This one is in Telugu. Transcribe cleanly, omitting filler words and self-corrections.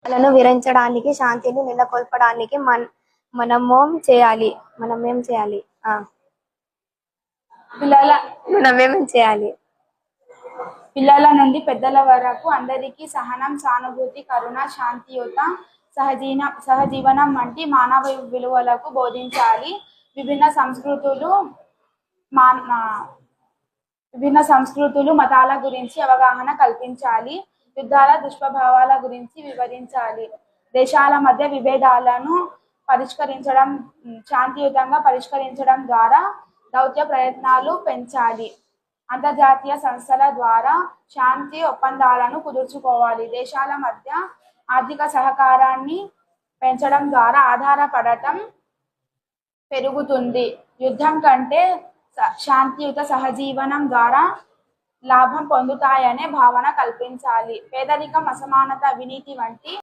లను వివరించడానికి శాంతిని నెలకొల్పడానికి మనమేం చేయాలి మనమేం చేయాలి ఆ పిల్లల మనమేం చేయాలి పిల్లల నుండి పెద్దల వరకు అందరికీ సహనం, సానుభూతి, కరుణ, శాంతియుత సహజీవనం వంటి మానవ విలువలకు బోధించాలి. విభిన్న సంస్కృతులు విభిన్న సంస్కృతులు మతాల గురించి అవగాహన కల్పించాలి. యుద్ధాల దుష్ప్రభావాల గురించి వివరించాలి. దేశాల మధ్య విభేదాలను పరిష్కరించడం శాంతియుతంగా పరిష్కరించడం ద్వారా దౌత్య ప్రయత్నాలు పెంచాలి. అంతర్జాతీయ సంస్థల ద్వారా శాంతి ఒప్పందాలను కుదుర్చుకోవాలి. దేశాల మధ్య ఆర్థిక సహకారాన్ని పెంచడం ద్వారా ఆధారపడటం పెరుగుతుంది. యుద్ధం కంటే శాంతియుత సహజీవనం ద్వారా లాభం పొందుతాయనే భావన కల్పించాలి. పేదరికం, అసమానత, అవినీతి వంటి